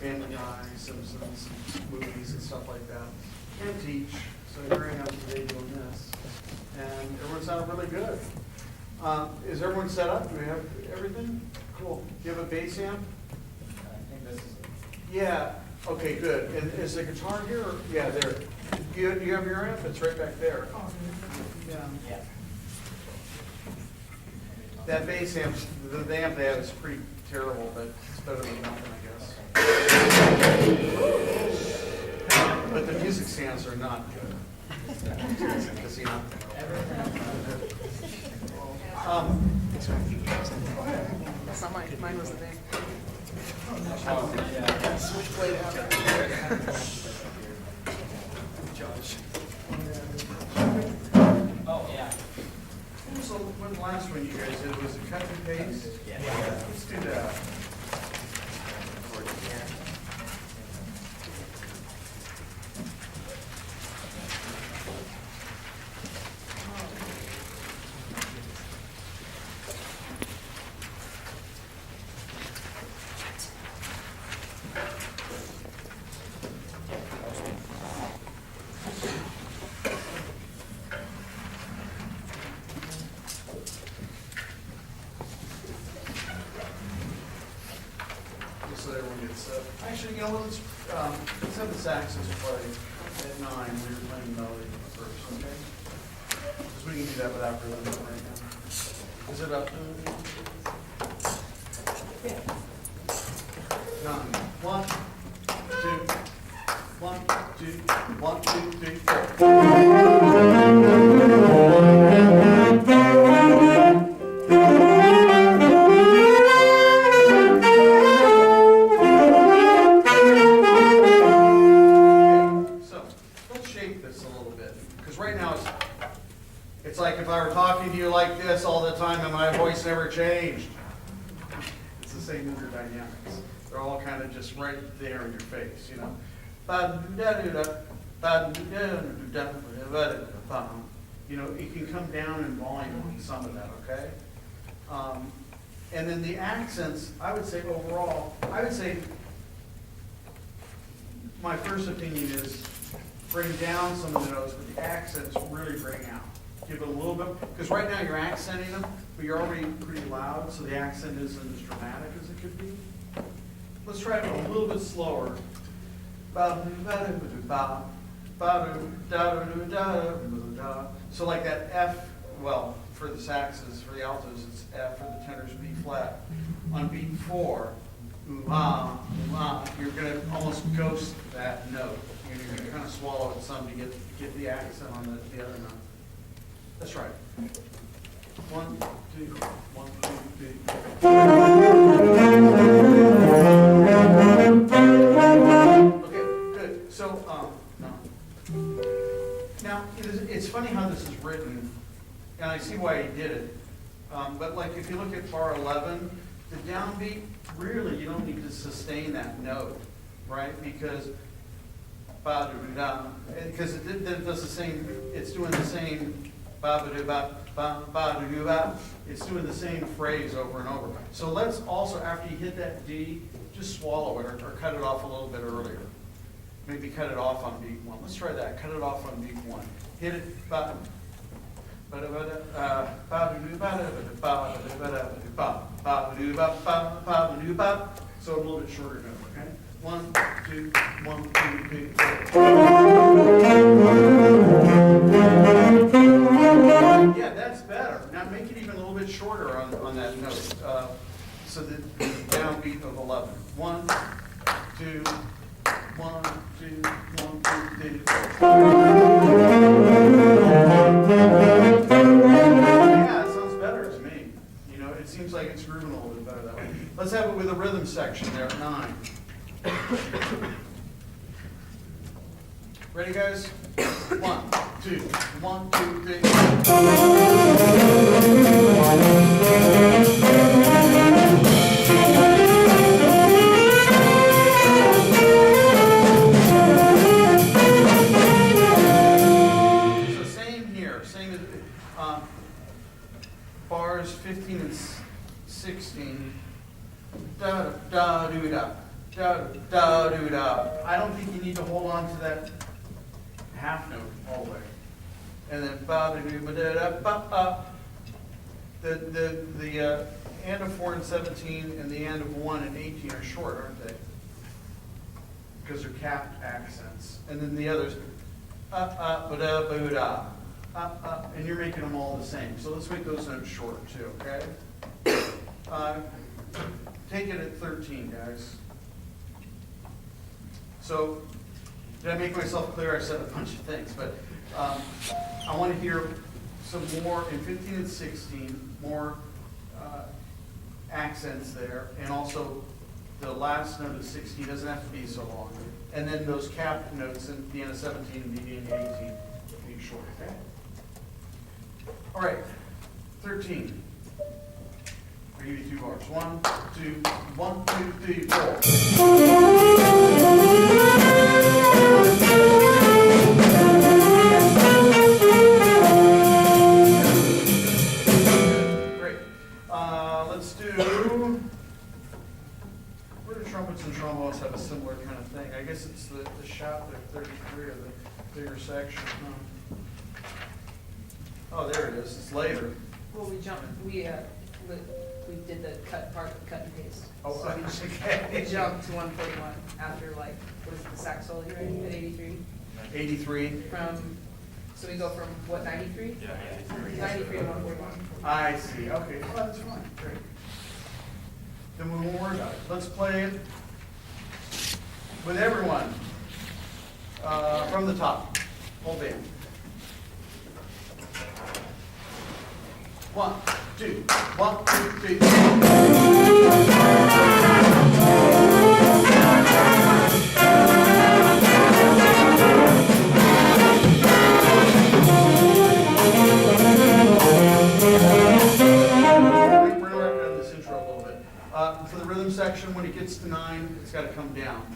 Family Guy, Simpsons, movies and stuff like that, and teach. So here I am today doing this, and everyone sounded really good. Is everyone set up? Do we have everything? Cool. Do you have a bass amp? I think this is it. Yeah. Okay, good. And is the guitar here? Or? Yeah, there. Do you have your amp? It's right back there. Oh, yeah. Yeah. That bass amp, the amp they have is pretty terrible, but it's better than nothing, I guess. But the music stands are not good. Casino. That's not mine. Mine was the thing. Oh, yeah. Switchblade out. Oh, yeah. So when the last one you guys did, was it cut and paste? Yeah. Let's do that. Just so everyone gets set. Actually, you know what, let's have the saxes play at 9. We were playing melody first, okay? Because we can do that without rhythm right now. Is it up? 9. 1, 2, 1, 2, 1, 2, 3, 4. So let's shape this a little bit, because right now it's like if I were talking to you like this all the time and my voice never changed. It's the same interdynamics. They're all kind of just right there in your face, you know. You know, it can come down in volume on some of that, okay? And then the accents, I would say overall, my first opinion is bring down some of the notes, but the accents really bring out. Give it a little bit, because right now you're accenting them, but you're already pretty loud, so the accent isn't as dramatic as it could be. Let's try it a little bit slower. So like that F, well, for the saxes, for the altos, it's F, for the tenors, B flat. On beat 4, you're going to almost ghost that note. You're going to kind of swallow it some to get the accent on the other note. That's right. 1, 2, 1, 2, 3. Okay, good. So, now it's funny how this is written, and I see why he did it. But like if you look at bar 11, the downbeat, really you don't need to sustain that note, right? Because it does the same. It's doing the same. It's doing the same phrase over and over. So let's also, after you hit that D, just swallow it or cut it off a little bit earlier. Maybe cut it off on beat 1. Let's try that. Cut it off on beat 1. Hit it. So a little bit shorter note, okay? 1, 2, 1, 2, 3, 4. Yeah, that's better. Now make it even a little bit shorter on that note. So the downbeat of 11. 1, 2, 1, 2, 1, 2, 3, 4. Yeah, it sounds better to me. You know, it seems like it's grooving a little bit better that way. Let's have it with a rhythm section there at 9. Ready, guys? 1, 2, 1, 2, 3. So same here, same as bars 15 and 16. Da da da do da da, da, do, da. I don't think you need to hold on to that half note all the way. And then ba, da, do, ba, da, da, ba, the end of 4 and 17 and the end of 1 and 18 are short, aren't they? Because they're capped accents. And then the others, ba, da, ba, da. And you're making them all the same. So let's make those notes short too, okay? Take it at 13, guys. So, did I make myself clear? I said a bunch of things, but I want to hear some more in 15 and 16, more accents there, and also the last note of 16 doesn't have to be so long. And then those capped notes in the end of 17 and beginning of 18 be short, okay? All right, 13. I'll give you 2 bars. 1, 2, 1, 2, 3, 4. Great. Let's do. Where do trumpets and trombones have a similar kind of thing? I guess it's the shop at 33 or the bigger section. Oh, there it is. It's later. Well, we did the cut and paste. Oh, So okay. we jumped to 141 after like, what is it, the sax solo you ready at 83? 83. So we go from what, 93? Yeah, 93 to 141. I see. Okay. Well, that's fine. Great. Then we won't worry about it. Let's play it with everyone from the top. Whole band. 1, 2, 1, 2, 3. We're going to work on this intro a little bit. For the rhythm section, when it gets to 9, it's got to come down.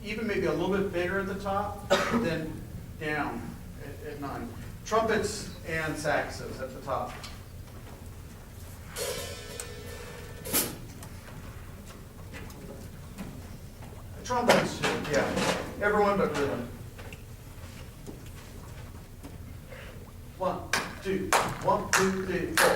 Even maybe a little bit bigger at the top, then down at 9. Trumpets and saxes at the top. Trombones too, yeah. Everyone but rhythm. 1, 2, 1, 2, 3, 4.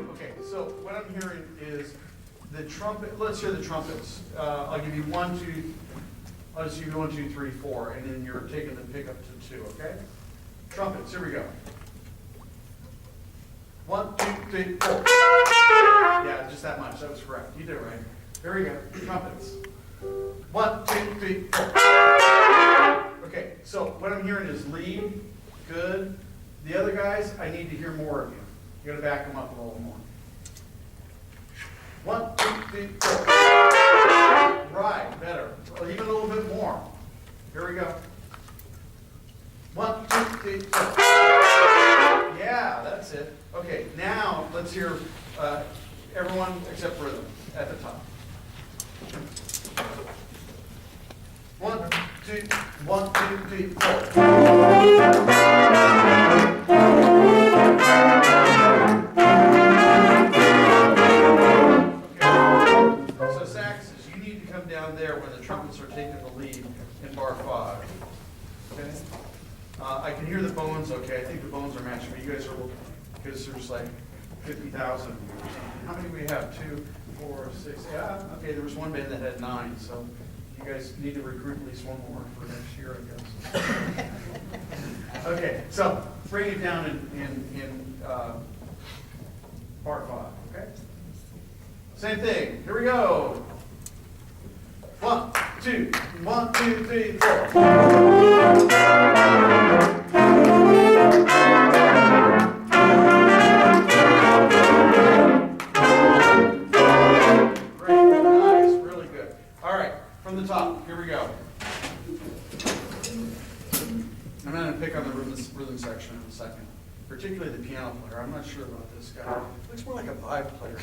Okay, so what I'm hearing is the trumpet. Let's hear the trumpets. I'll give you 1, 2. I'll just give you 1, 2, 3, 4, and then you're taking the pickup to 2, okay? Trumpets, here we go. 1, 2, 3, 4. Yeah, just that much. That was correct. You did it right. Here we go. Trumpets. 1, 2, 3, 4. Okay, so what I'm hearing is lead, good. The other guys, I need to hear more of you. You got to back them up a little more. 1, 2, 3, 4. Right, better. Or even a little bit more. Here we go. 1, 2, 3, 4. Yeah, that's it. Okay, now let's hear everyone except rhythm at the top. 1, 2, 1, 2, 3, 4. So saxes, you need to come down there when the trumpets are taking the lead in bar 5. Okay? I can hear the bones okay. I think the bones are matching, but you guys are, because there's like 50,000. How many do we have? 2, 4, 6. Yeah, okay, there was one band that had 9, so you guys need to recruit at least one more for next year, I guess. Okay, so bring it down in part 5, okay? Same thing. Here we go. 1, 2, 1, 2, 3, 4. From the top, here we go. I'm going to pick on the rhythm section in a second, particularly the piano player. I'm not sure about this guy. Looks more like a vibe player.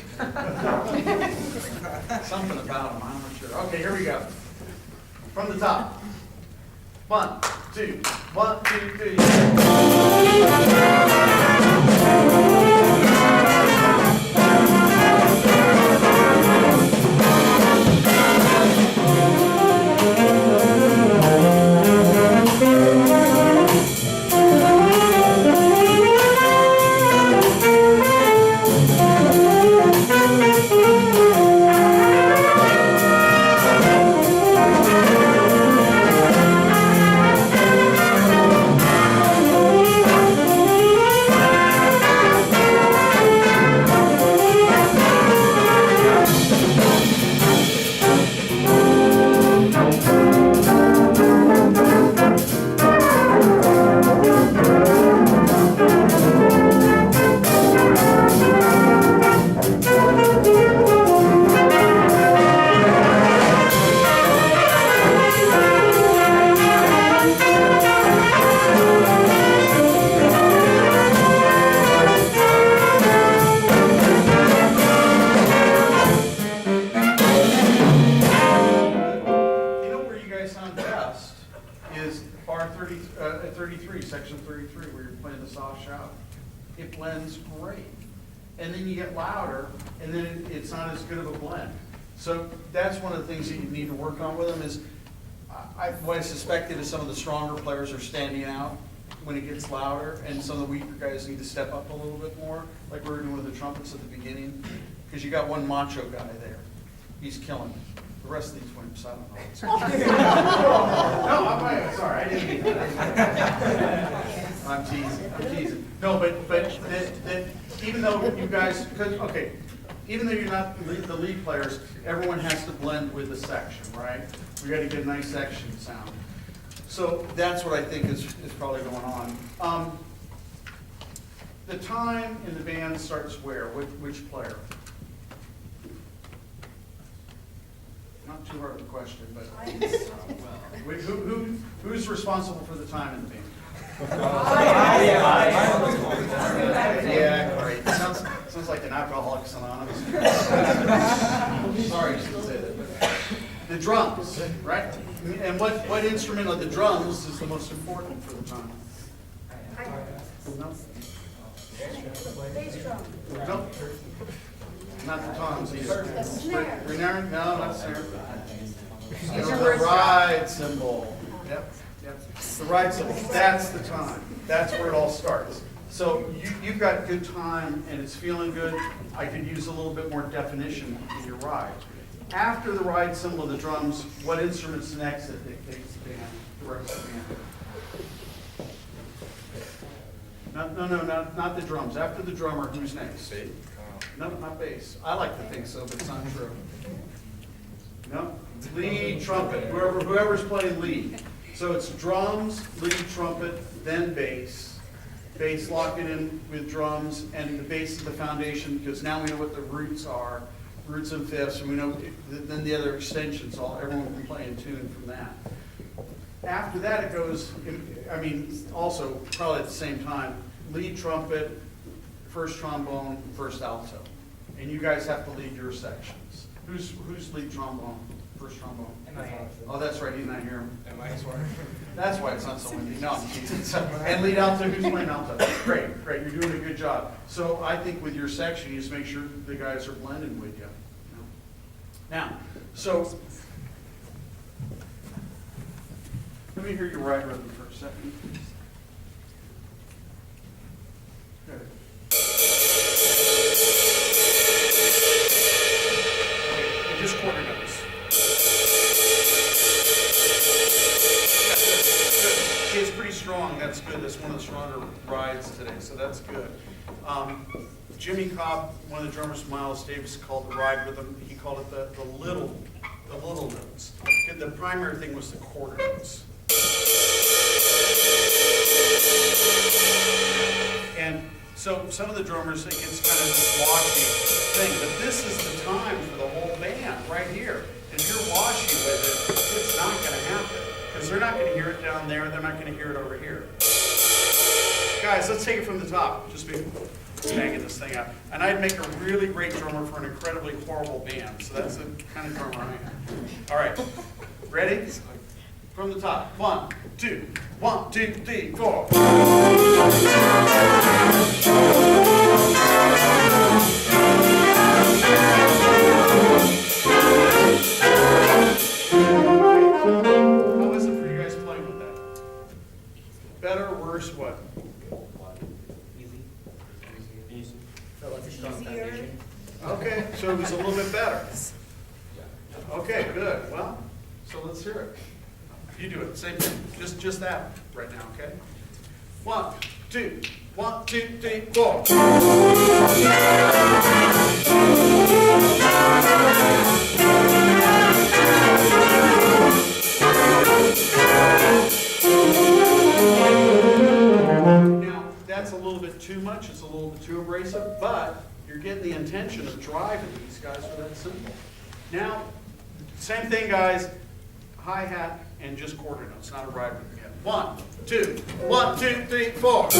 Something about him, I'm not sure. Okay, here we go. From the top. 1, 2, 1, 2, 3. M2U03243 where you're playing the soft shout. It blends great. And then you get louder, and then it's not as good of a blend. So that's one of the things that you need to work on with them is, what I suspected is some of the stronger players are standing out when it gets louder, and some of the weaker guys need to step up a little bit more, like we were doing with the trumpets at the beginning, because you got one macho guy there. He's killing it. The rest of these wimps, I don't know. No, I'm sorry, I didn't mean that. I'm teasing. No, but that even though you guys, okay, even though you're not the lead players, everyone has to blend with the section, right? We got to get a nice section sound. So that's what I think is probably going on. The time in the band starts where? Which player? Not too hard of a question, but who's responsible for the time in the band? Yeah, great. Sounds like an Alcoholics Anonymous. Sorry, I shouldn't say that. But the drums, right? And what instrument of the drums is the most important for the time? No? Bass drum. No. Not the toms either. The snare. No, not snare. Use your words, Ride cymbal. Yep. The ride cymbal. That's the time. That's where it all starts. So you've got good time and it's feeling good. I could use a little bit more definition in your ride. After the ride cymbal, the drums, what instrument's next that dictates the band, the rest of the band? No, not the drums. After the drummer, who's next? No, not bass. I like to think so, but it's not true. No, lead, trumpet, whoever's playing lead. So it's drums, lead, trumpet, then bass. Bass, lock it in with drums, and the bass is the foundation, because now we know what the roots are, roots and fifths, and we know then the other extensions, everyone can play in tune from that. After that it goes, also probably at the same time, lead trumpet, first trombone, first alto. And you guys have to lead your sections. Who's lead trombone, first trombone? Oh, that's right, he's not here. That's why it's not so windy. No, I'm teasing. And lead alto, who's playing alto? Great, you're doing a good job. So I think with your section, you just make sure the guys are blending with you. Now, so, let me hear your ride rhythm for a second. Good. Okay, and just quarter notes. See, it's pretty strong. That's good. That's one of the stronger rides today, so that's good. Jimmy Cobb, one of the drummers from Miles Davis, called the ride rhythm. He called it the little notes. And the primary thing was the quarter notes. And so some of the drummers, it gets kind of this washy thing, but this is the time for the whole band right here. And if you're washy with it, it's not going to happen. Because they're not going to hear it down there, they're not going to hear it over here. Guys, let's take it from the top. Just be banging this thing out. And I'd make a really great drummer for an incredibly horrible band. So that's the kind of drummer I am. All right, ready? From the top. 1, 2, 1, 2, 3, 4. How is it for you guys playing with that? Better or worse? What? Easy. Felt like a strong foundation. Okay, so it was a little bit better. Okay, good. Well, so let's hear it. You do it. Same thing. Just that right now, okay? 1, 2, 1, 2, 3, 4. Now, that's a little bit too much. It's a little bit too abrasive, but you're getting the intention of driving these guys with that cymbal. Now, same thing, guys. Hi-hat and just quarter notes, not a ride rhythm yet. 1, 2, 1, 2, 3, 4.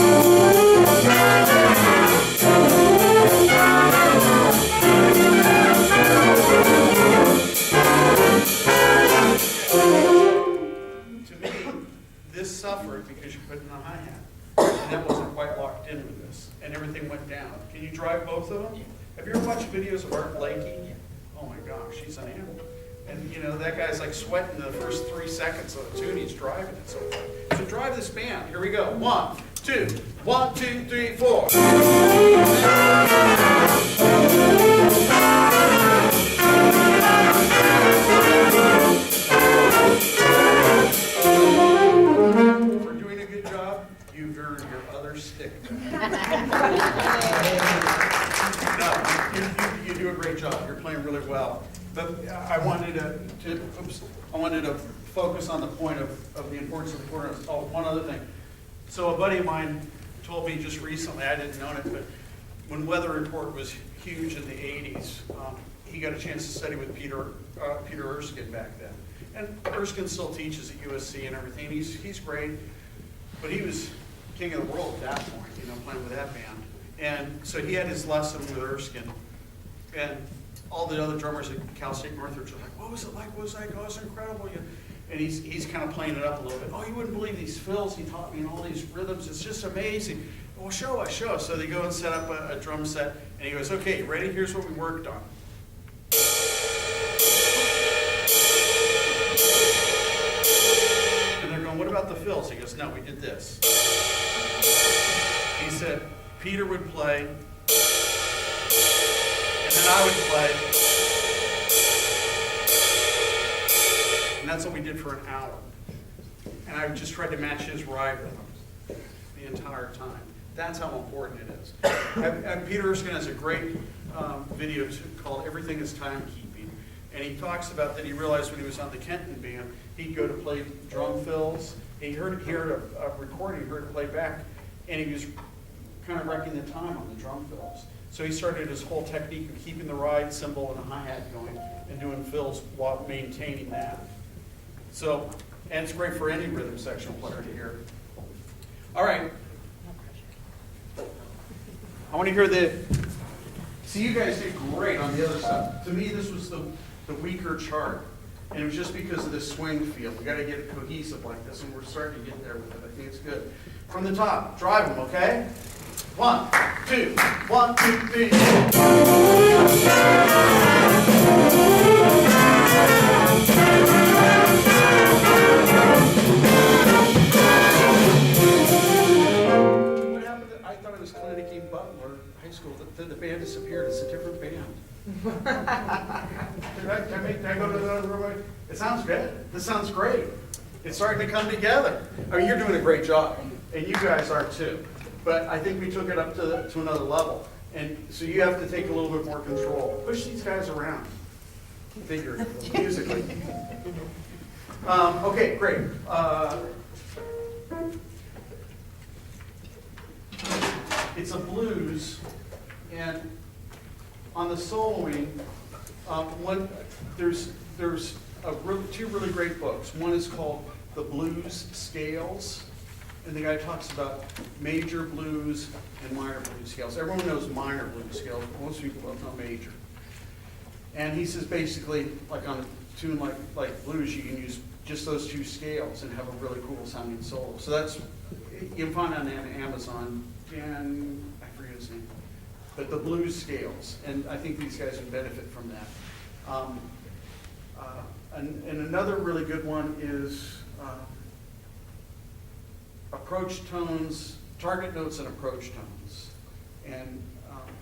To me, this suffered because you put in a hi-hat. and that wasn't quite locked in with this, and everything went down. Can you drive both of them? Have you ever watched videos of Art Blakey? Oh my gosh, he's an animal. And you know, that guy's like sweating the first 3 seconds of the tune he's driving it. So drive this band. Here we go. 1, 2, 1, 2, 3, 4. For doing a good job, you've earned your other stick. No, you do a great job. You're playing really well. But I wanted to focus on the point of the importance of the corners. Oh, one other thing. So a buddy of mine told me just recently, I didn't know it, but when Weather Report was huge in the 80s, he got a chance to study with Peter Erskine back then. And Erskine still teaches at USC and everything. He's great, but he was king of the world at that point, you know, playing with that band. And so he had his lesson with Erskine, and all the other drummers at Cal State Northridge were like, what was it like? What was that? Oh, it was incredible. And he's kind of playing it up a little bit. Oh, you wouldn't believe these fills he taught me and all these rhythms. It's just amazing. Well, show us, show us. So they go and set up a drum set, and he goes, okay, ready? Here's what we worked on. And they're going, what about the fills? He goes, no, we did this. He said, Peter would play, and then I would play, and that's what we did for an hour. And I just tried to match his ride rhythm the entire time. That's how important it is. And Peter Erskine has a great video called Everything is Timekeeping. And he talks about that he realized when he was on the Kenton band, he'd go to play drum fills. He heard a recording, he heard it play back, and he was kind of wrecking the time on the drum fills. So he started his whole technique of keeping the ride cymbal and the hi-hat going and doing fills while maintaining that. So, and it's great for any rhythm section player to hear. All right. I want to hear see, you guys did great on the other side. To me, this was the weaker chart. And it was just because of this swing feel. We got to get it cohesive like this, and we're starting to get there with it. I think it's good. From the top, drive them, okay? 1, 2, 1, 2, 3. What happened? I thought it was Connecticut Butler High School. Then the band disappeared. It's a different band. Did I go to the other room? It sounds good. This sounds great. It's starting to come together. I mean, you're doing a great job, and you guys are too. But I think we took it up to another level. And so you have to take a little bit more control. Push these guys around, figuratively, musically. Okay, great. It's a blues, and on the soloing, there's two really great books. One is called The Blues Scales, and the guy talks about major blues and minor blues scales. Everyone knows minor blues scales, but most people don't know major. And he says basically, like on a tune like blues, you can use just those two scales and have a really cool sounding solo. So that's, you can find on Amazon, and I forget his name, but the blues scales, and I think these guys would benefit from that. And another really good one is approach tones, target notes and approach tones. And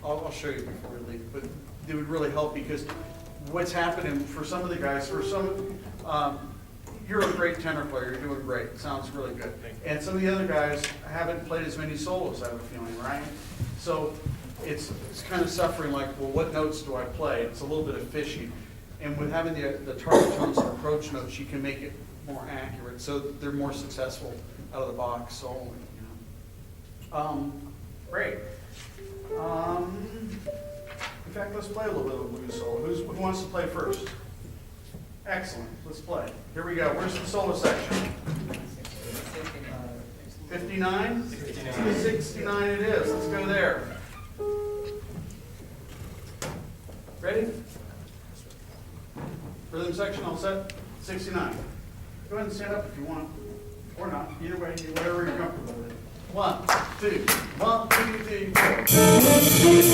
I'll show you before we leave, but it would really help because what's happening for some of the guys, you're a great tenor player, you're doing great, it sounds really good. And some of the other guys haven't played as many solos, I have a feeling, right? So it's kind of suffering like, well, what notes do I play? It's a little bit of fishing. And with having the target tones and approach notes, you can make it more accurate, so they're more successful out of the box soloing, you know. Great. In fact, let's play a little bit of a blues solo. Who wants to play first? Excellent. Let's play. Here we go. Where's the solo section? 59? 69 it is. Let's go there. Ready? Rhythm section all set? 69. Go ahead and stand up if you want. Or not. Either way, whatever you're comfortable with. 1, 2, 1, 2, 3, 4.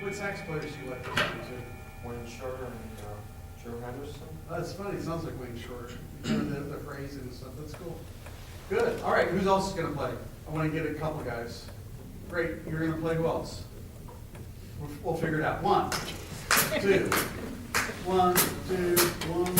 What sax players do you like to listen to? Wayne Shorter and Joe Henderson. That's funny, it sounds like Wayne Shorter. The phrasing and stuff, that's cool. Good, all right, who else is gonna play? I wanna get a couple guys. Great, you're gonna play who else? We'll figure it out. 1, 2, 1, 2, 1,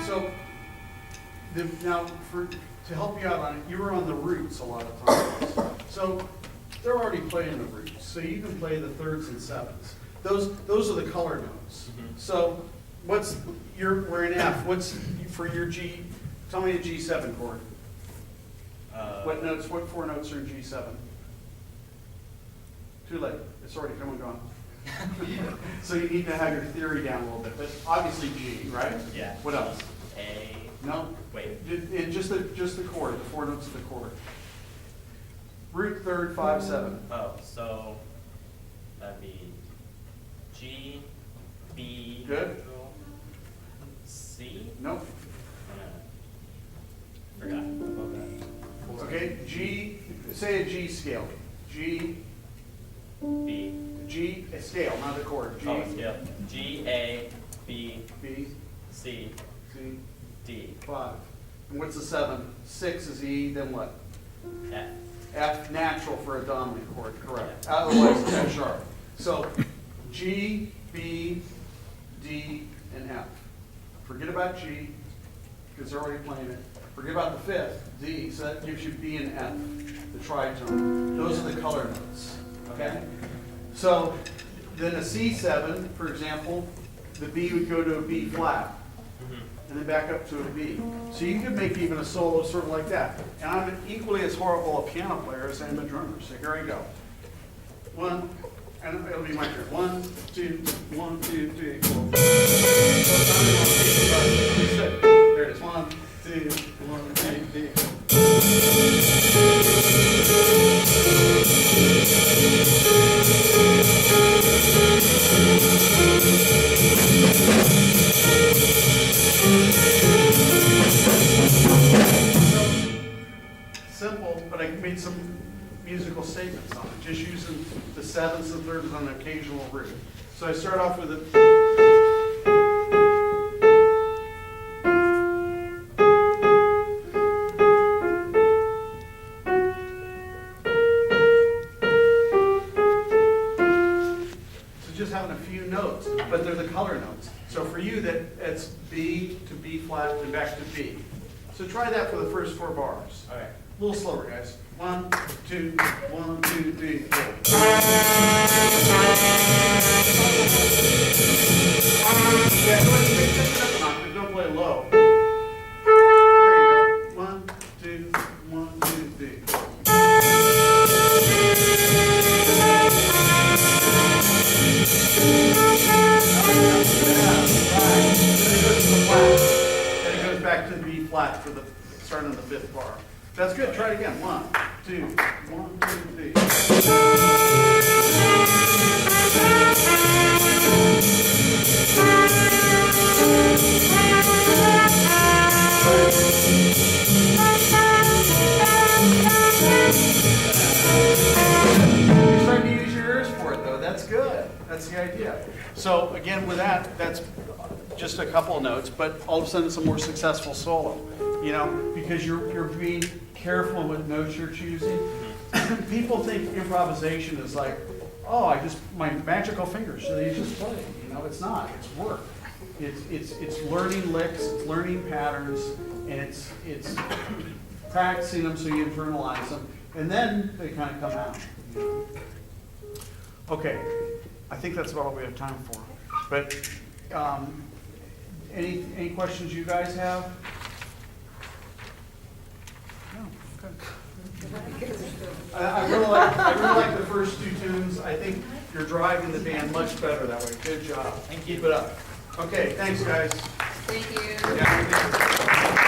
So, now, to help you out on it, you were on the roots a lot of times. So, they're already playing the roots, so you can play the thirds and sevens. Those are the color notes. So, we're in F, what's, for your G, tell me a G7 chord. What 4 notes are in G7? Too late, it's already come and gone. So you need to have your theory down a little bit, but obviously G, right? Yeah. What else? A. No? Wait. Just the chord, the 4 notes of the chord. Root third, 5, 7. Oh, so that'd be G, B. Good. C. Nope. Forgot. Okay, G, say a G scale. G, B. G, a scale, not a chord. G, Oh, scale. G, A, B, B, C, C, D, 5. And what's the 7? 6 is E, then what? F. F natural for a dominant chord, correct. Otherwise, it's F sharp. So G, B, D, and F. Forget about G, because they're already playing it. Forget about the 5th, D, so that gives you B and F, the tritone. Those are the color notes, okay? So then a C7, for example, the B would go to a B flat, and then back up to a B. So you could make even a solo sort of like that. And I'm equally as horrible a piano player as I am a drummer, so here I go. 1, and it'll be my turn. 1, 2, 1, 2, 3, 4. There it is. 1, 2, 1, 2, 3, 4. Simple, but I made some musical statements on it, just using the 7s and 3rds on an occasional root. So I start off with just having a few notes, but they're the color notes. So for you, it's B to B flat and back to B. So try that for the first 4 bars. Okay. A little slower, guys. 1, 2, 1, 2, 3, 4. Yeah, go ahead and take it up an octave. Don't play low. There you go. 1, 2, 1, 2, 3, 4. Then it goes back to the B flat for the starting on the 5th bar. That's good. Try it again. 1, 2, 1, 2, 3. So again, with that, that's just a couple of notes, but all of a sudden it's a more successful solo, you know, because you're being careful with notes you're choosing. People think improvisation is like, oh, my magical fingers, so you just play. You know, it's not. It's work. It's learning licks, it's learning patterns, and it's practicing them so you internalize them, and then they kind of come out. You know? Okay, I think that's about all we have time for. But any questions you guys have? No. Okay. I really like the first two tunes. I think you're driving the band much better that way. Good job. And keep it up. Okay, thanks, guys. Thank you. Yeah.